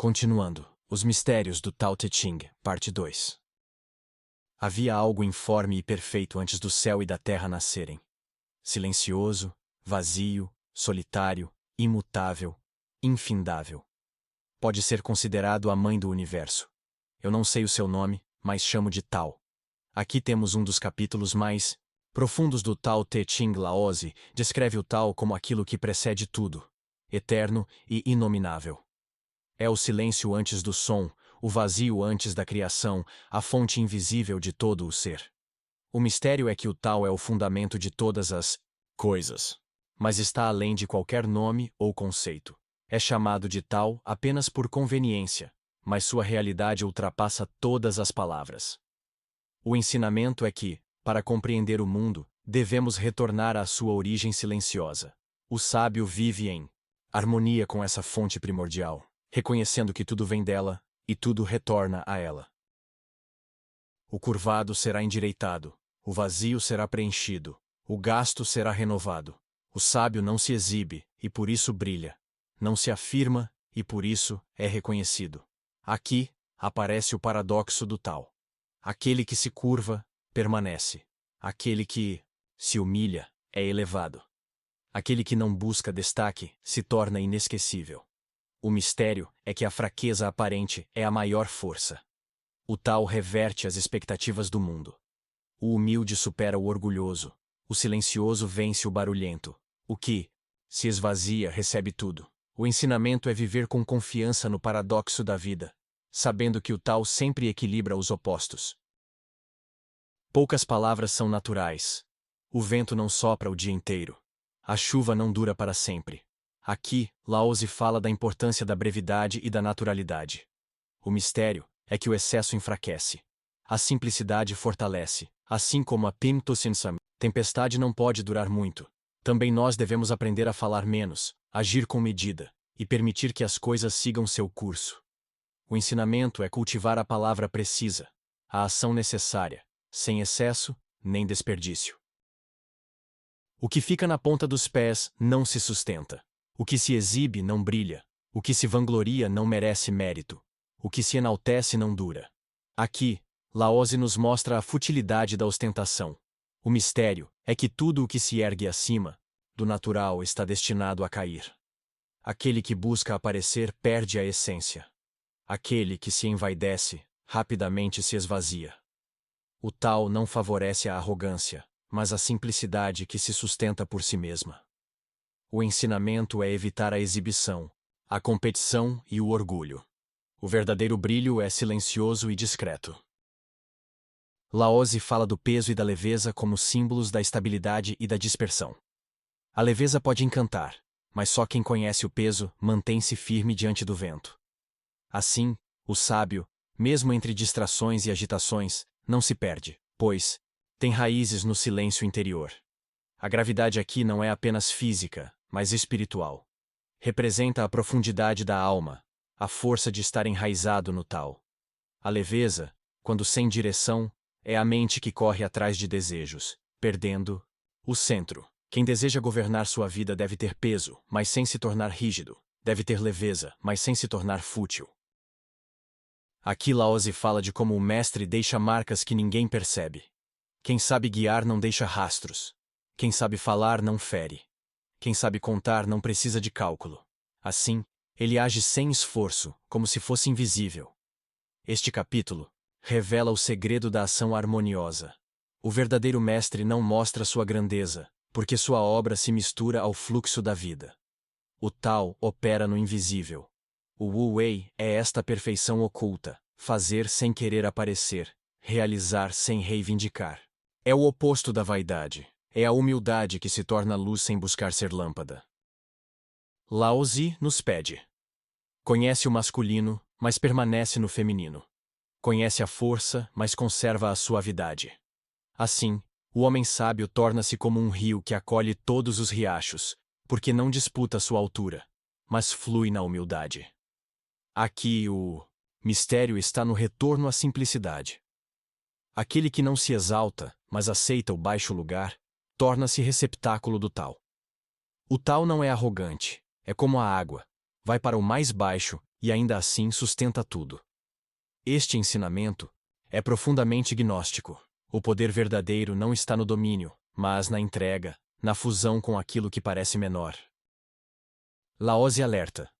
Continuando, os mistérios do Tao Te Ching, parte 2. Havia algo informe e perfeito antes do céu e da terra nascerem. Silencioso, vazio, solitário, imutável, infindável. Pode ser considerado a mãe do universo. Eu não sei o seu nome, mas chamo de Tao. Aqui temos um dos capítulos mais profundos do Tao Te Ching. Laozi descreve o Tao como aquilo que precede tudo, eterno e inominável. É o silêncio antes do som, o vazio antes da criação, a fonte invisível de todo o ser. O mistério é que o Tao é o fundamento de todas as coisas, mas está além de qualquer nome ou conceito. É chamado de Tao apenas por conveniência, mas sua realidade ultrapassa todas as palavras. O ensinamento é que, para compreender o mundo, devemos retornar à sua origem silenciosa. O sábio vive em harmonia com essa fonte primordial, reconhecendo que tudo vem dela e tudo retorna a ela. O curvado será endireitado, o vazio será preenchido, o gasto será renovado. O sábio não se exibe e por isso brilha, não se afirma e por isso é reconhecido. Aqui aparece o paradoxo do Tao. Aquele que se curva, permanece. Aquele que se humilha, é elevado. Aquele que não busca destaque, se torna inesquecível. O mistério é que a fraqueza aparente é a maior força. O Tao reverte as expectativas do mundo. O humilde supera o orgulhoso. O silencioso vence o barulhento. O que se esvazia recebe tudo. O ensinamento é viver com confiança no paradoxo da vida, sabendo que o Tao sempre equilibra os opostos. Poucas palavras são naturais. O vento não sopra o dia inteiro. A chuva não dura para sempre. Aqui, Laozi fala da importância da brevidade e da naturalidade. O mistério é que o excesso enfraquece. A simplicidade fortalece, assim como a Pimtossinsam. Tempestade não pode durar muito. Também nós devemos aprender a falar menos, agir com medida, e permitir que as coisas sigam seu curso. O ensinamento é cultivar a palavra precisa, a ação necessária, sem excesso, nem desperdício. O que fica na ponta dos pés não se sustenta. O que se exibe não brilha. O que se vangloria não merece mérito. O que se enaltece não dura. Aqui, Laozi nos mostra a futilidade da ostentação. O mistério é que tudo o que se ergue acima do natural está destinado a cair. Aquele que busca aparecer perde a essência. Aquele que se envaidece, rapidamente se esvazia. O Tao não favorece a arrogância, mas a simplicidade que se sustenta por si mesma. O ensinamento é evitar a exibição, a competição e o orgulho. O verdadeiro brilho é silencioso e discreto. Laozi fala do peso e da leveza como símbolos da estabilidade e da dispersão. A leveza pode encantar, mas só quem conhece o peso mantém-se firme diante do vento. Assim, o sábio, mesmo entre distrações e agitações, não se perde, pois tem raízes no silêncio interior. A gravidade aqui não é apenas física, mas espiritual. Representa a profundidade da alma, a força de estar enraizado no Tao. A leveza, quando sem direção, é a mente que corre atrás de desejos, perdendo o centro. Quem deseja governar sua vida deve ter peso, mas sem se tornar rígido. Deve ter leveza, mas sem se tornar fútil. Aqui Laozi fala de como o mestre deixa marcas que ninguém percebe. Quem sabe guiar não deixa rastros. Quem sabe falar não fere. Quem sabe contar não precisa de cálculo. Assim, ele age sem esforço, como se fosse invisível. Este capítulo revela o segredo da ação harmoniosa. O verdadeiro mestre não mostra sua grandeza, porque sua obra se mistura ao fluxo da vida. O Tao opera no invisível. O Wu Wei é esta perfeição oculta, fazer sem querer aparecer, realizar sem reivindicar. É o oposto da vaidade. É a humildade que se torna luz sem buscar ser lâmpada. Laozi nos pede. Conhece o masculino, mas permanece no feminino. Conhece a força, mas conserva a suavidade. Assim, o homem sábio torna-se como um rio que acolhe todos os riachos, porque não disputa sua altura, mas flui na humildade. Aqui o mistério está no retorno à simplicidade. Aquele que não se exalta, mas aceita o baixo lugar, torna-se receptáculo do Tao. O Tao não é arrogante, é como a água, vai para o mais baixo e ainda assim sustenta tudo. Este ensinamento é profundamente gnóstico. O poder verdadeiro não está no domínio, mas na entrega, na fusão com aquilo que parece menor. Laozi alerta: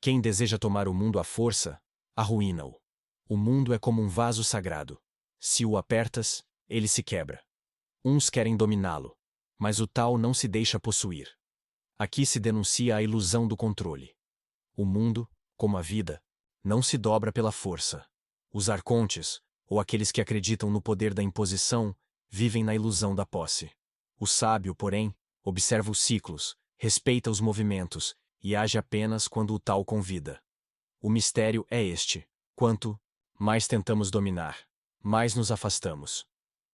quem deseja tomar o mundo à força, arruína-o. O mundo é como um vaso sagrado. Se o apertas, ele se quebra. Uns querem dominá-lo, mas o tal não se deixa possuir. Aqui se denuncia a ilusão do controle. O mundo, como a vida, não se dobra pela força. Os arcontes, ou aqueles que acreditam no poder da imposição, vivem na ilusão da posse. O sábio, porém, observa os ciclos, respeita os movimentos e age apenas quando o tal convida. O mistério é este: quanto mais tentamos dominar, mais nos afastamos.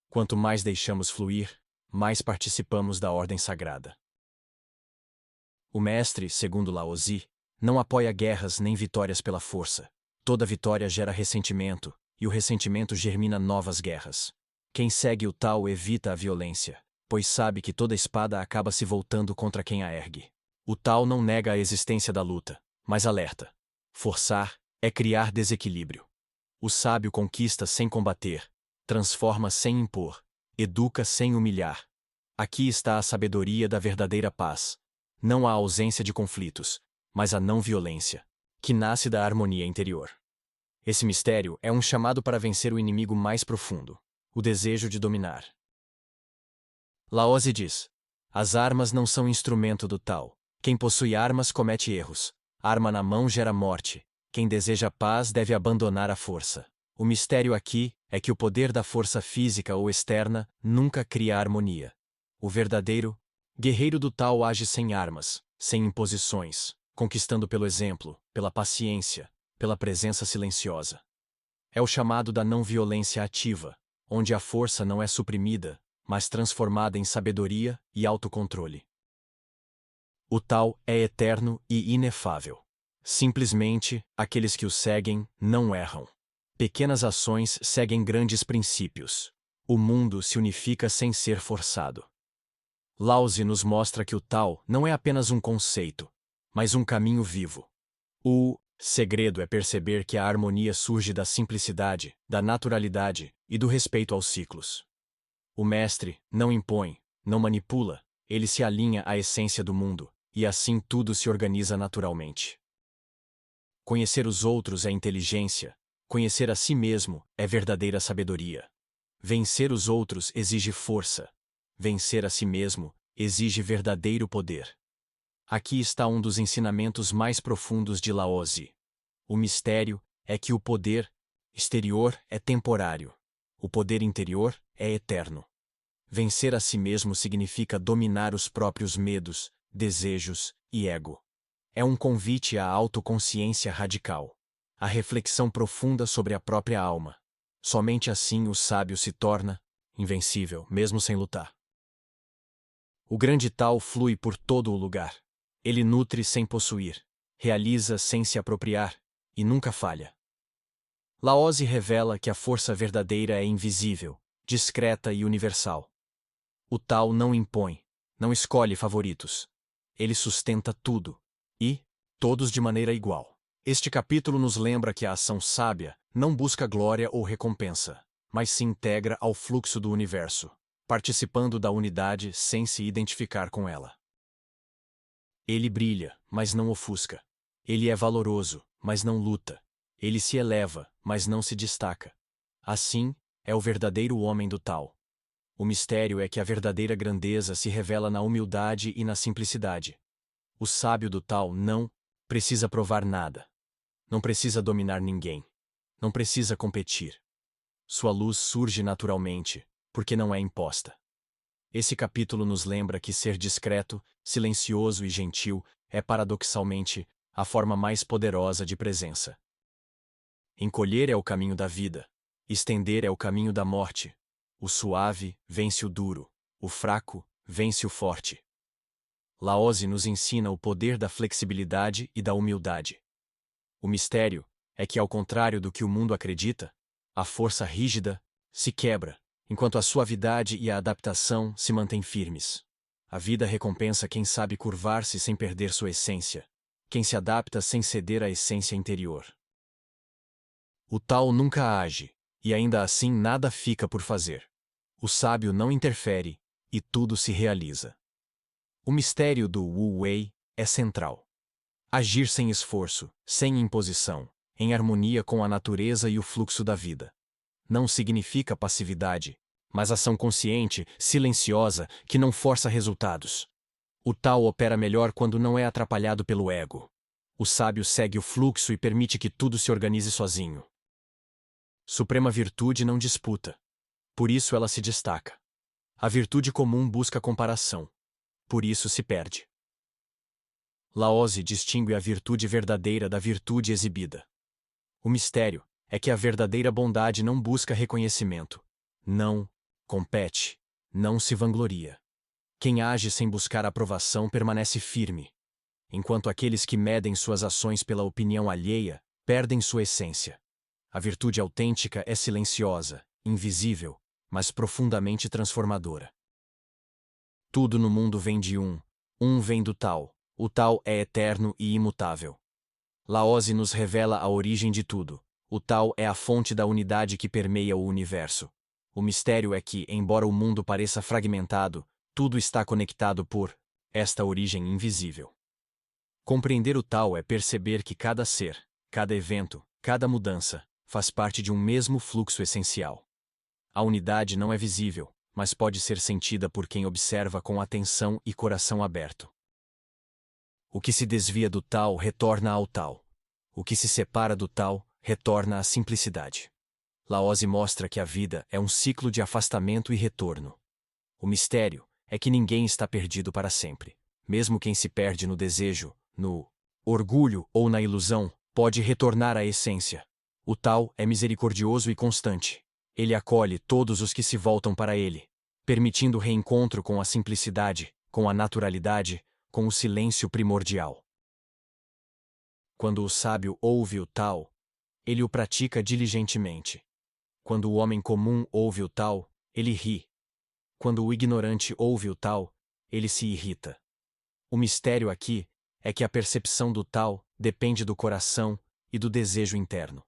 Quanto mais deixamos fluir, mais participamos da ordem sagrada. O mestre, segundo Laozi, não apoia guerras nem vitórias pela força. Toda vitória gera ressentimento, e o ressentimento germina novas guerras. Quem segue o tal evita a violência, pois sabe que toda espada acaba se voltando contra quem a ergue. O tal não nega a existência da luta, mas alerta. Forçar é criar desequilíbrio. O sábio conquista sem combater, transforma sem impor, educa sem humilhar. Aqui está a sabedoria da verdadeira paz. Não a ausência de conflitos, mas a não-violência, que nasce da harmonia interior. Esse mistério é um chamado para vencer o inimigo mais profundo, o desejo de dominar. Laozi diz: as armas não são instrumento do tal. Quem possui armas comete erros. Arma na mão gera morte. Quem deseja paz deve abandonar a força. O mistério aqui é que o poder da força física ou externa nunca cria harmonia. O verdadeiro guerreiro do tal age sem armas, sem imposições, conquistando pelo exemplo, pela paciência, pela presença silenciosa. É o chamado da não-violência ativa, onde a força não é suprimida, mas transformada em sabedoria e autocontrole. O tal é eterno e inefável. Simplesmente, aqueles que o seguem não erram. Pequenas ações seguem grandes princípios. O mundo se unifica sem ser forçado. Laozi nos mostra que o tal não é apenas um conceito, mas um caminho vivo. O segredo é perceber que a harmonia surge da simplicidade, da naturalidade e do respeito aos ciclos. O mestre não impõe, não manipula, ele se alinha à essência do mundo, e assim tudo se organiza naturalmente. Conhecer os outros é inteligência, conhecer a si mesmo é verdadeira sabedoria. Vencer os outros exige força. Vencer a si mesmo exige verdadeiro poder. Aqui está um dos ensinamentos mais profundos de Laozi. O mistério é que o poder exterior é temporário. O poder interior é eterno. Vencer a si mesmo significa dominar os próprios medos, desejos e ego. É um convite à autoconsciência radical, à reflexão profunda sobre a própria alma. Somente assim o sábio se torna invencível, mesmo sem lutar. O grande tal flui por todo o lugar. Ele nutre sem possuir, realiza sem se apropriar, e nunca falha. Laozi revela que a força verdadeira é invisível, discreta e universal. O tal não impõe, não escolhe favoritos. Ele sustenta tudo, e todos de maneira igual. Este capítulo nos lembra que a ação sábia não busca glória ou recompensa, mas se integra ao fluxo do universo, participando da unidade sem se identificar com ela. Ele brilha, mas não ofusca. Ele é valoroso, mas não luta. Ele se eleva, mas não se destaca. Assim, é o verdadeiro homem do tal. O mistério é que a verdadeira grandeza se revela na humildade e na simplicidade. O sábio do tal não precisa provar nada. Não precisa dominar ninguém. Não precisa competir. Sua luz surge naturalmente, porque não é imposta. Esse capítulo nos lembra que ser discreto, silencioso e gentil é paradoxalmente a forma mais poderosa de presença. Encolher é o caminho da vida. Estender é o caminho da morte. O suave vence o duro. O fraco vence o forte. Laozi nos ensina o poder da flexibilidade e da humildade. O mistério é que, ao contrário do que o mundo acredita, a força rígida se quebra, enquanto a suavidade e a adaptação se mantêm firmes. A vida recompensa quem sabe curvar-se sem perder sua essência, quem se adapta sem ceder à essência interior. O Tao nunca age, e ainda assim nada fica por fazer. O sábio não interfere, e tudo se realiza. O mistério do Wu Wei é central. Agir sem esforço, sem imposição, em harmonia com a natureza e o fluxo da vida. Não significa passividade, mas ação consciente, silenciosa, que não força resultados. O Tao opera melhor quando não é atrapalhado pelo ego. O sábio segue o fluxo e permite que tudo se organize sozinho. Suprema virtude não disputa. Por isso ela se destaca. A virtude comum busca comparação. Por isso se perde. Laozi distingue a virtude verdadeira da virtude exibida. O mistério é que a verdadeira bondade não busca reconhecimento, não compete, não se vangloria. Quem age sem buscar aprovação permanece firme, enquanto aqueles que medem suas ações pela opinião alheia perdem sua essência. A virtude autêntica é silenciosa, invisível, mas profundamente transformadora. Tudo no mundo vem de um vem do Tao. O Tao é eterno e imutável. Laozi nos revela a origem de tudo. O Tao é a fonte da unidade que permeia o universo. O mistério é que, embora o mundo pareça fragmentado, tudo está conectado por esta origem invisível. Compreender o Tao é perceber que cada ser, cada evento, cada mudança, faz parte de um mesmo fluxo essencial. A unidade não é visível, mas pode ser sentida por quem observa com atenção e coração aberto. O que se desvia do Tao retorna ao Tao. O que se separa do Tao retorna à simplicidade. Laozi mostra que a vida é um ciclo de afastamento e retorno. O mistério é que ninguém está perdido para sempre. Mesmo quem se perde no desejo, no orgulho ou na ilusão, pode retornar à essência. O Tao é misericordioso e constante. Ele acolhe todos os que se voltam para ele, permitindo o reencontro com a simplicidade, com a naturalidade, com o silêncio primordial. Quando o sábio ouve o Tao, ele o pratica diligentemente. Quando o homem comum ouve o Tao, ele ri. Quando o ignorante ouve o Tao, ele se irrita. O mistério aqui é que a percepção do Tao depende do coração e do desejo interno.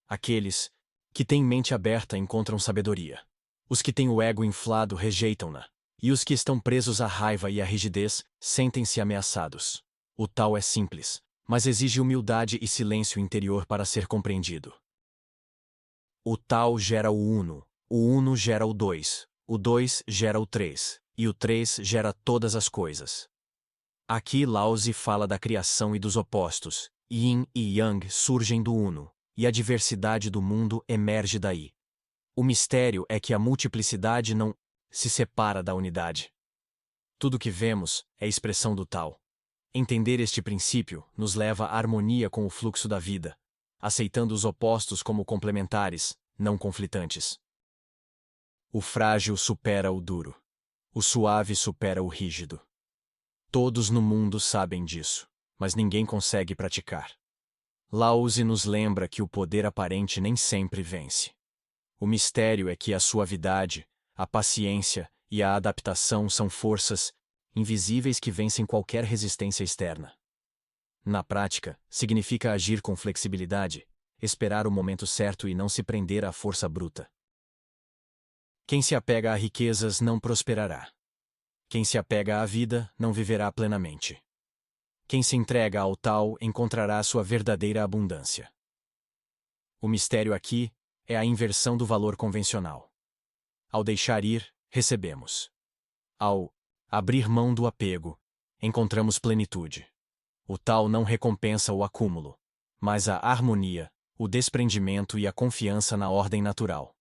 Aqueles que têm mente aberta encontram sabedoria. Os que têm o ego inflado rejeitam-na. E os que estão presos à raiva e à rigidez sentem-se ameaçados. O Tao é simples, mas exige humildade e silêncio interior para ser compreendido. O Tao gera o Uno gera o dois gera o três, e o três gera todas as coisas. Aqui Laozi fala da criação e dos opostos. Yin e Yang surgem do Uno, e a diversidade do mundo emerge daí. O mistério é que a multiplicidade não se separa da unidade. Tudo que vemos é expressão do Tao. Entender este princípio nos leva à harmonia com o fluxo da vida, aceitando os opostos como complementares, não conflitantes. O frágil supera o duro. O suave supera o rígido. Todos no mundo sabem disso, mas ninguém consegue praticar. Laozi nos lembra que o poder aparente nem sempre vence. O mistério é que a suavidade, a paciência e a adaptação são forças invisíveis que vencem qualquer resistência externa. Na prática, significa agir com flexibilidade, esperar o momento certo e não se prender à força bruta. Quem se apega a riquezas não prosperará. Quem se apega à vida não viverá plenamente. Quem se entrega ao Tao encontrará sua verdadeira abundância. O mistério aqui é a inversão do valor convencional. Ao deixar ir, recebemos. Ao abrir mão do apego, encontramos plenitude. O Tao não recompensa o acúmulo, mas a harmonia, o desprendimento e a confiança na ordem natural.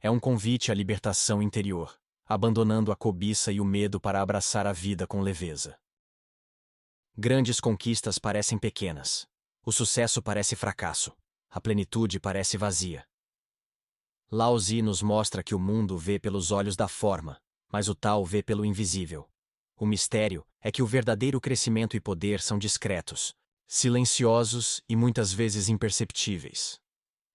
É um convite à libertação interior, abandonando a cobiça e o medo para abraçar a vida com leveza. Grandes conquistas parecem pequenas. O sucesso parece fracasso. A plenitude parece vazia. Laozi nos mostra que o mundo vê pelos olhos da forma, mas o Tao vê pelo invisível. O mistério é que o verdadeiro crescimento e poder são discretos, silenciosos e muitas vezes imperceptíveis.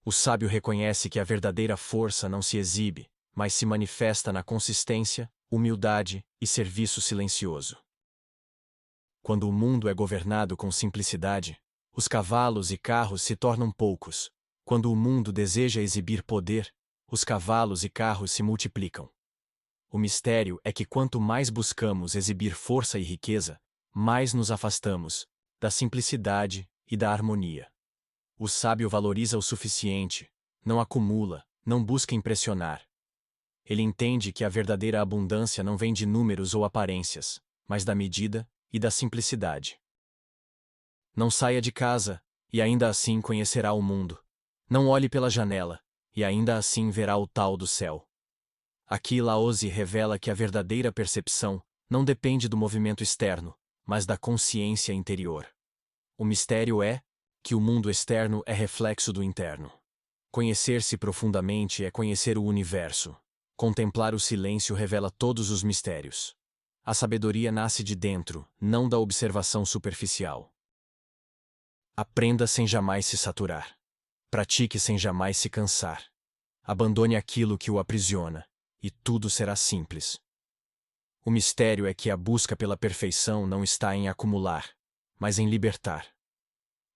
O sábio reconhece que a verdadeira força não se exibe, mas se manifesta na consistência, humildade e serviço silencioso. Quando o mundo é governado com simplicidade, os cavalos e carros se tornam poucos. Quando o mundo deseja exibir poder, os cavalos e carros se multiplicam. O mistério é que quanto mais buscamos exibir força e riqueza, mais nos afastamos da simplicidade e da harmonia. O sábio valoriza o suficiente, não acumula, não busca impressionar. Ele entende que a verdadeira abundância não vem de números ou aparências, mas da medida e da simplicidade. Não saia de casa, e ainda assim conhecerá o mundo. Não olhe pela janela, e ainda assim verá o tal do céu. Aqui Laozi revela que a verdadeira percepção não depende do movimento externo, mas da consciência interior. O mistério é que o mundo externo é reflexo do interno. Conhecer-se profundamente é conhecer o universo. Contemplar o silêncio revela todos os mistérios. A sabedoria nasce de dentro, não da observação superficial. Aprenda sem jamais se saturar. Pratique sem jamais se cansar. Abandone aquilo que o aprisiona, e tudo será simples. O mistério é que a busca pela perfeição não está em acumular, mas em libertar.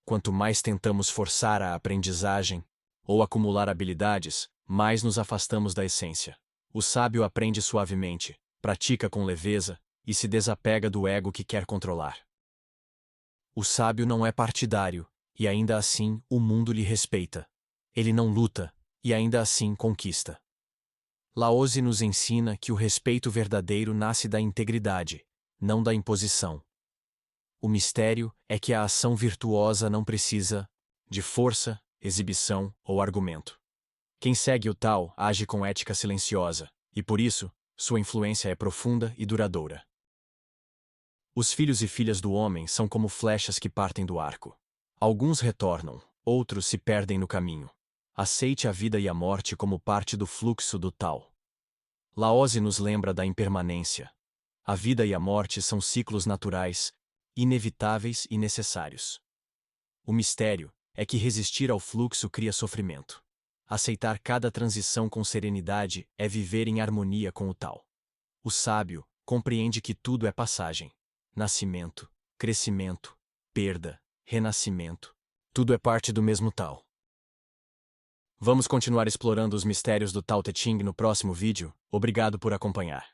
Quanto mais tentamos forçar a aprendizagem, ou acumular habilidades, mais nos afastamos da essência. O sábio aprende suavemente, pratica com leveza, e se desapega do ego que quer controlar. O sábio não é partidário, e ainda assim o mundo lhe respeita. Ele não luta, e ainda assim conquista. Laozi nos ensina que o respeito verdadeiro nasce da integridade, não da imposição. O mistério é que a ação virtuosa não precisa de força, exibição ou argumento. Quem segue o Tao age com ética silenciosa, e por isso, sua influência é profunda e duradoura. Os filhos e filhas do homem são como flechas que partem do arco. Alguns retornam, outros se perdem no caminho. Aceite a vida e a morte como parte do fluxo do Tao. Laozi nos lembra da impermanência. A vida e a morte são ciclos naturais, inevitáveis e necessários. O mistério é que resistir ao fluxo cria sofrimento. Aceitar cada transição com serenidade é viver em harmonia com o Tao. O sábio compreende que tudo é passagem. Nascimento, crescimento, perda, renascimento. Tudo é parte do mesmo Tao. Vamos continuar explorando os mistérios do Tao Te Ching no próximo vídeo. Obrigado por acompanhar.